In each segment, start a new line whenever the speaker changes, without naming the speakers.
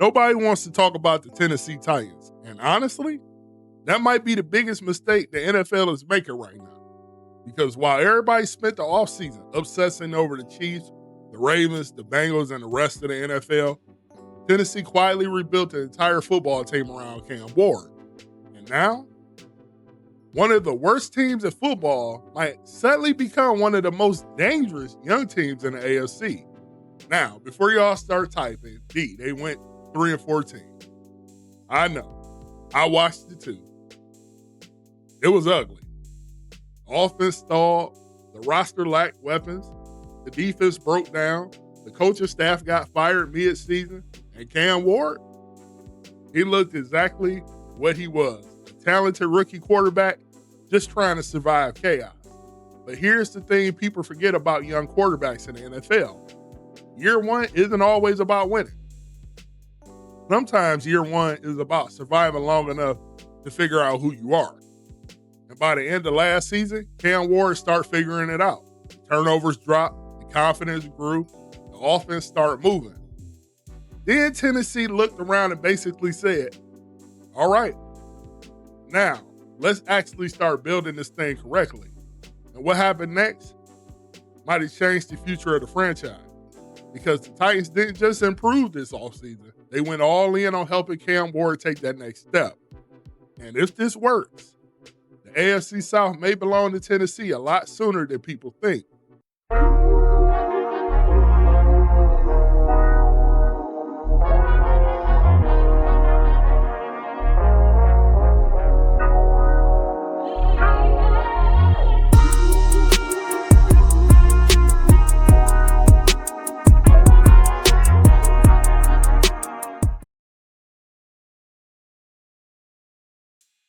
Nobody wants to talk about the Tennessee Titans. And honestly, that might be the biggest mistake the NFL is making right now. Because while everybody spent the offseason obsessing over the Chiefs, the Ravens, the Bengals, and the rest of the NFL, Tennessee quietly rebuilt the entire football team around Cam Ward. And now, one of the worst teams in football might suddenly become one of the most dangerous young teams in the AFC. Now, before y'all start typing, they went 3-14. I know. I watched it too. It was ugly. Offense stalled. The roster lacked weapons. The defense broke down. The coaching staff got fired mid-season. And Cam Ward, he looked exactly what he was. A talented rookie quarterback just trying to survive chaos. But here's the thing people forget about young quarterbacks in the NFL. Year one isn't always about winning. Sometimes year one is about surviving long enough to figure out who you are. And by the end of last season, Cam Ward started figuring it out. The turnovers dropped, the confidence grew, the offense started moving. Then Tennessee looked around and basically said, all right, now let's actually start building this thing correctly. And what happened next might have changed the future of the franchise. Because the Titans didn't just improve this offseason, they went all in on helping Cam Ward take that next step. And if this works, the AFC South may belong to Tennessee a lot sooner than people think.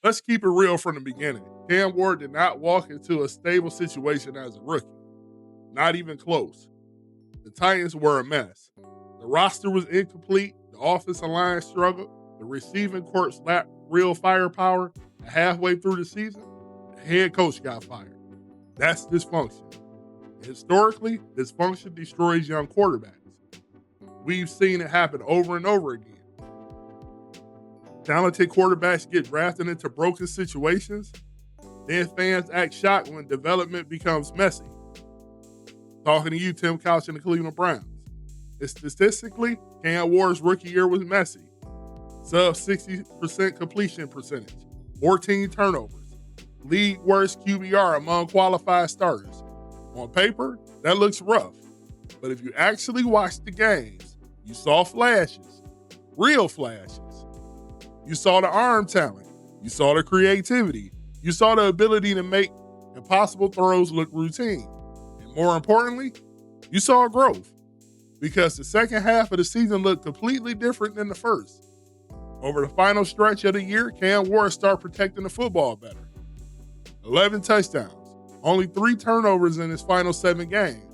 Let's keep it real from the beginning. Cam Ward did not walk into a stable situation as a rookie. Not even close. The Titans were a mess. The roster was incomplete. The offensive line struggled. The receiving corps lacked real firepower. And halfway through the season, the head coach got fired. That's dysfunction. Historically, dysfunction destroys young quarterbacks. We've seen it happen over and over again. Talented quarterbacks get drafted into broken situations. Then fans act shocked when development becomes messy. Talking to you, Tim Couch and the Cleveland Browns. And statistically, Cam Ward's rookie year was messy. Sub 60% completion percentage, 14 turnovers, league worst QBR among qualified starters. On paper, that looks rough. But if you actually watch the games, you saw flashes, real flashes. You saw the arm talent. You saw the creativity. You saw the ability to make impossible throws look routine. And more importantly, you saw growth. Because the second half of the season looked completely different than the first. Over the final stretch of the year, Cam Ward started protecting the football better. 11 touchdowns, only 3 turnovers in his final 7 games.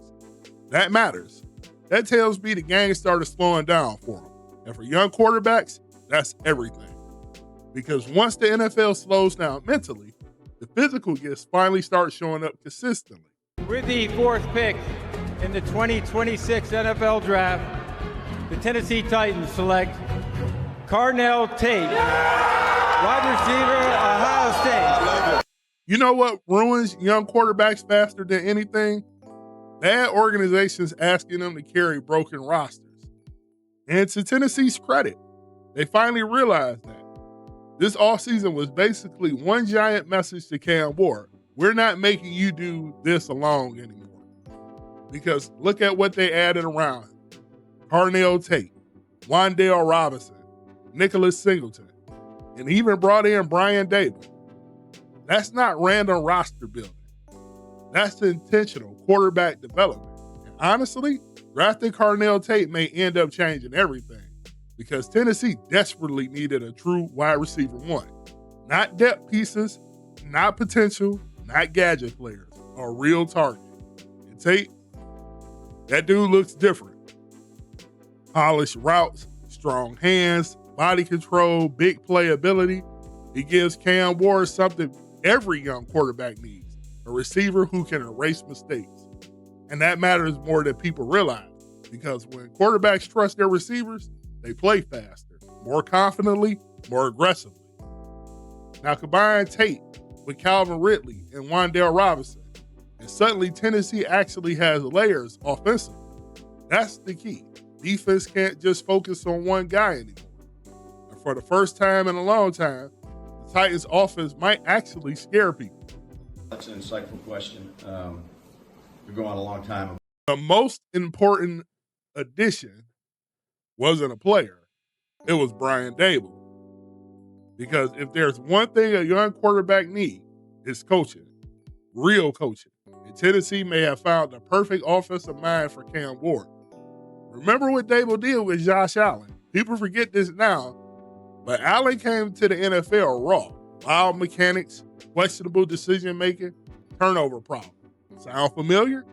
That matters. That tells me the game started slowing down for him. And for young quarterbacks, that's everything. Because once the NFL slows down mentally, the physical gifts finally start showing up consistently.
With the 4th pick in the 2026 NFL Draft, the Tennessee Titans select Carnell Tate, wide receiver, Ohio State.
You know what ruins young quarterbacks faster than anything? Bad organizations asking them to carry broken rosters. And to Tennessee's credit, they finally realized that. This offseason was basically one giant message to Cam Ward. We're not making you do this alone anymore. Because look at what they added around him. Carnell Tate, Wan'Dale Robinson, Nicholas Singleton, and even brought in Brian Daboll. That's not random roster building. That's intentional quarterback development. And honestly, drafting Carnell Tate may end up changing everything. Because Tennessee desperately needed a true wide receiver one. Not depth pieces, not potential, not gadget players. A real target. And Tate, that dude looks different. Polished routes, strong hands, body control, big playability. He gives Cam Ward something every young quarterback needs. a receiver who can erase mistakes. And that matters more than people realize, because when quarterbacks trust their receivers, they play faster, more confidently, more aggressively. Now combine Tate with Calvin Ridley and Wan'Dale Robinson, and suddenly Tennessee actually has layers offensively. That's the key. Defense can't just focus on one guy anymore. And for the first time in a long time, the Titans' offense might actually scare people.
That's an insightful question. We've gone a long time.
The most important addition wasn't a player. It was Brian Daboll. Because if there's one thing a young quarterback needs, it's coaching. Real coaching. And Tennessee may have found the perfect offensive mind for Cam Ward. Remember what Daboll did with Josh Allen. People forget this now, but Allen came to the NFL raw. Wild mechanics, questionable decision-making, turnover problem. Sound familiar?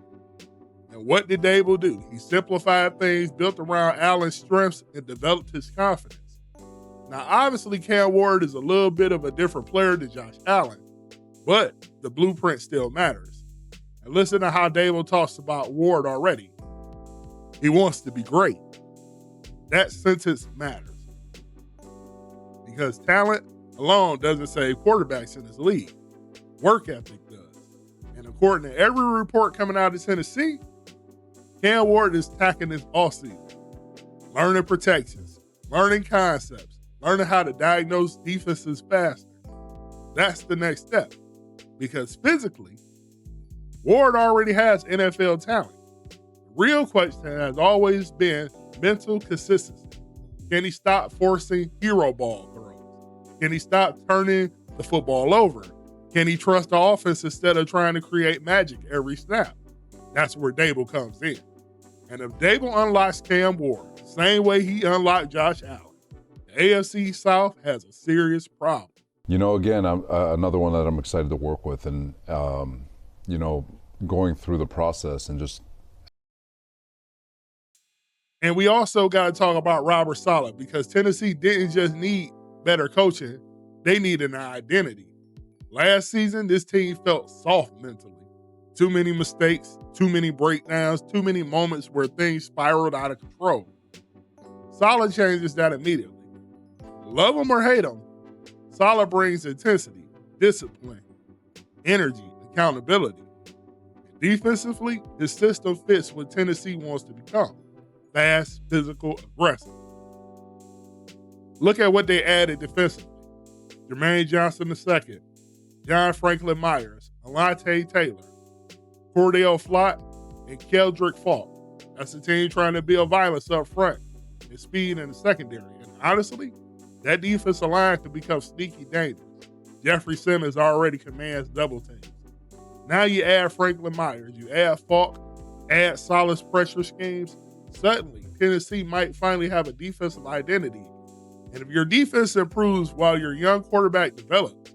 And what did Daboll do? He simplified things, built around Allen's strengths, and developed his confidence. Now, obviously, Cam Ward is a little bit of a different player than Josh Allen, but the blueprint still matters. And listen to how Daboll talks about Ward already. He wants to be great. That sentence matters. Because talent alone doesn't save quarterbacks in this league. Work ethic does. And according to every report coming out of Tennessee, Cam Ward is tacking this offseason. Learning protections, learning concepts, learning how to diagnose defenses faster. That's the next step. Because physically, Ward already has NFL talent. The real question has always been mental consistency. Can he stop forcing hero ball throws? Can he stop turning the football over? Can he trust the offense instead of trying to create magic every snap? That's where Daboll comes in. And if Daboll unlocks Cam Ward the same way he unlocked Josh Allen, the AFC South has a serious problem.
You know, again, I'm another one that I'm excited to work with, and going through the process and just.
And we also got to talk about Robert Saleh, because Tennessee didn't just need better coaching, they needed an identity. Last season, this team felt soft mentally. Too many mistakes, too many breakdowns, too many moments where things spiraled out of control. Saleh changes that immediately. Love him or hate him, Saleh brings intensity, discipline, energy, accountability. And defensively, his system fits what Tennessee wants to become. Fast, physical, aggressive. Look at what they added defensively. Jermaine Johnson II, John Franklin Myers, Alontae Taylor, Cordell Flott, and Keldrick Falk. That's the team trying to build violence up front and speed in the secondary. And honestly, that defensive line could become sneaky dangerous. Jeffrey Simmons already commands double teams. Now you add Franklin Myers, you add Falk, add Saleh's pressure schemes. Suddenly, Tennessee might finally have a defensive identity. And if your defense improves while your young quarterback develops,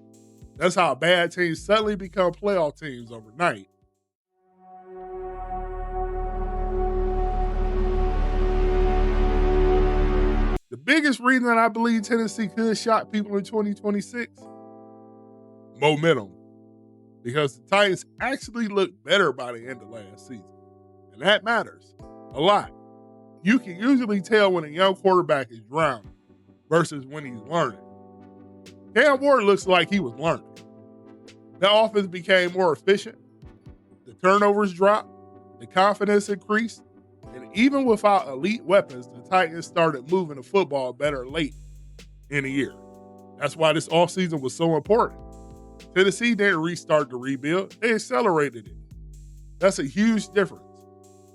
that's how bad teams suddenly become playoff teams overnight. The biggest reason I believe Tennessee could shock people in 2026, momentum. Because the Titans actually looked better by the end of last season. And that matters a lot. You can usually tell when a young quarterback is drowning versus when he's learning. Cam Ward looks like he was learning. The offense became more efficient. The turnovers dropped. The confidence increased. And even without elite weapons, the Titans started moving the football better late in the year. That's why this offseason was so important. Tennessee didn't restart the rebuild. They accelerated it. That's a huge difference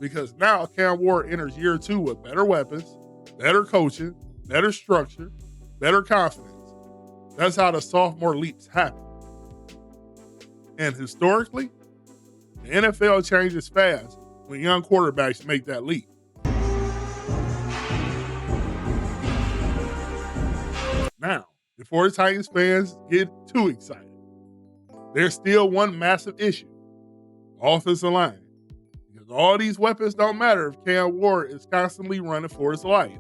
because now Cam Ward enters year 2 with better weapons, better coaching, better structure, better confidence. That's how the sophomore leaps happen. And historically, the NFL changes fast when young quarterbacks make that leap. Now, before the Titans fans get too excited, there's still one massive issue: offensive line. Because all these weapons don't matter if Cam Ward is constantly running for his life.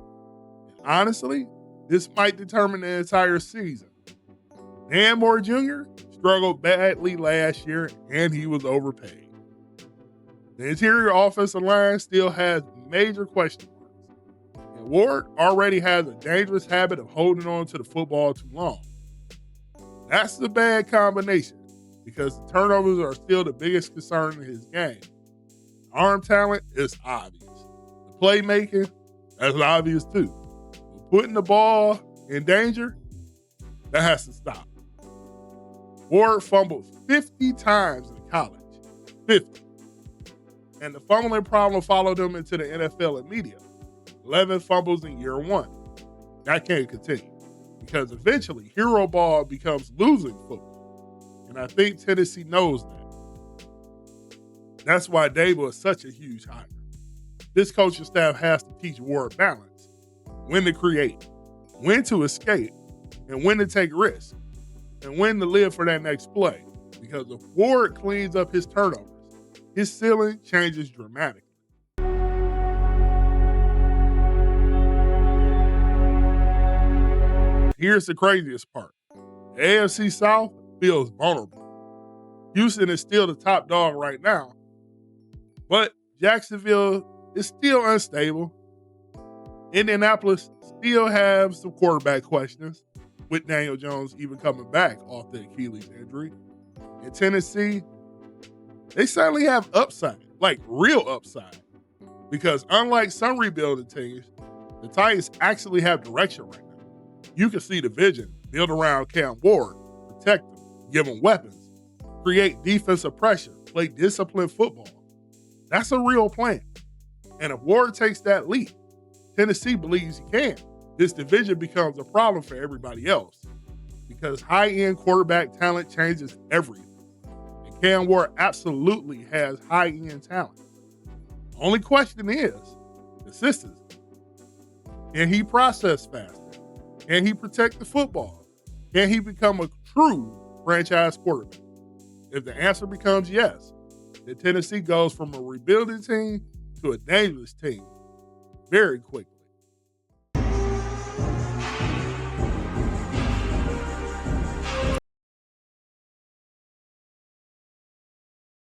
And honestly, this might determine the entire season. Dan Moore Jr. struggled badly last year, and he was overpaid. The interior offensive line still has major question marks, and Ward already has a dangerous habit of holding on to the football too long. That's the bad combination, because the turnovers are still the biggest concern in his game. Arm talent is obvious. The playmaking, that's obvious too. But putting the ball in danger, that has to stop. Ward fumbled 50 times in college. 50. And the fumbling problem followed him into the NFL immediately. 11 fumbles in year one. That can't continue, because eventually hero ball becomes losing football. And I think Tennessee knows that. That's why Daboll is such a huge hire. This coaching staff has to teach Ward balance, when to create, when to escape, and when to take risks, and when to live for that next play. Because if Ward cleans up his turnovers, his ceiling changes dramatically. Here's the craziest part. The AFC South feels vulnerable. Houston is still the top dog right now, but Jacksonville is still unstable. Indianapolis still have some quarterback questions, with Daniel Jones even coming back off the Achilles injury. In Tennessee, they certainly have upside, like real upside, because unlike some rebuilding teams, the Titans actually have direction right now. You can see the vision, build around Cam Ward, protect him, give him weapons, create defensive pressure, play disciplined football. That's a real plan. And if Ward takes that leap, Tennessee believes he can. This division becomes a problem for everybody else, because high-end quarterback talent changes everything. And Cam Ward absolutely has high-end talent. The only question is consistency. Can he process faster? Can he protect the football? Can he become a true franchise quarterback? If the answer becomes yes, then Tennessee goes from a rebuilding team to a dangerous team very quickly.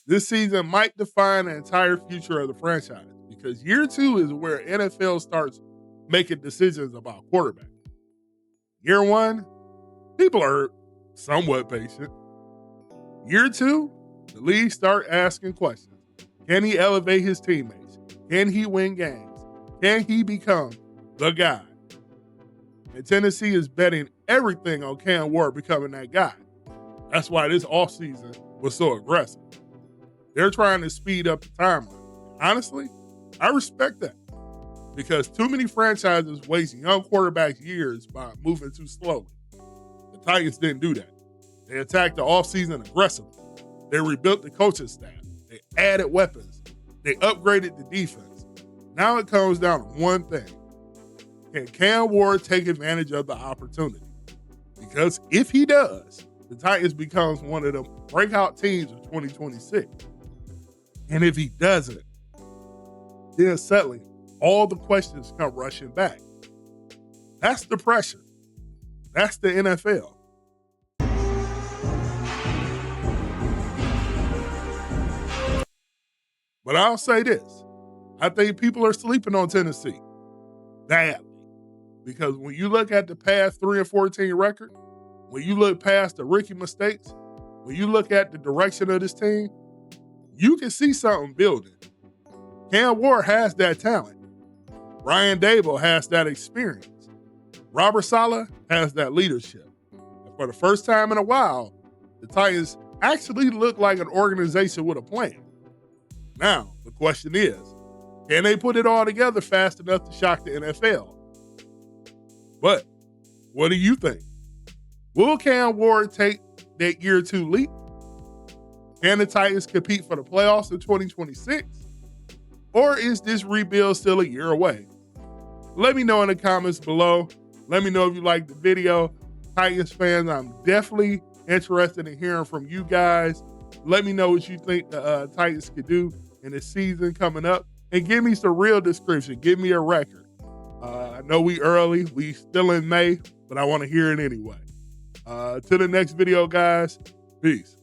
This season might define the entire future of the franchise, because year two is where NFL starts making decisions about quarterback. Year one, people are somewhat patient. Year two, the league start asking questions. Can he elevate his teammates? Can he win games? Can he become the guy? And Tennessee is betting everything on Cam Ward becoming that guy. That's why this offseason was so aggressive. They're trying to speed up the timeline. Honestly, I respect that, because too many franchises waste young quarterbacks years by moving too slowly. The Titans didn't do that. They attacked the offseason aggressively. They rebuilt the coaching staff. They added weapons. They upgraded the defense. Now it comes down to one thing. Can Cam Ward take advantage of the opportunity? Because if he does, the Titans becomes one of the breakout teams of 2026. And if he doesn't, then suddenly all the questions come rushing back. That's the pressure. That's the NFL. But I'll say this. I think people are sleeping on Tennessee badly. Because when you look at the past 3-14 record, when you look past the rookie mistakes, when you look at the direction of this team, you can see something building. Cam Ward has that talent. Brian Daboll has that experience. Robert Saleh has that leadership. And for the first time in a while, the Titans actually look like an organization with a plan. Now, the question is, can they put it all together fast enough to shock the NFL? But what do you think? Will Cam Ward take that year two leap? Can the Titans compete for the playoffs in 2026? Or is this rebuild still a year away? Let me know in the comments below. Let me know if you liked the video. Titans fans, I'm definitely interested in hearing from you guys. Let me know what you think the Titans could do in the season coming up. And give me some real description. Give me a record. I know we early. We still in May, but I want to hear it anyway. To the next video, guys. Peace.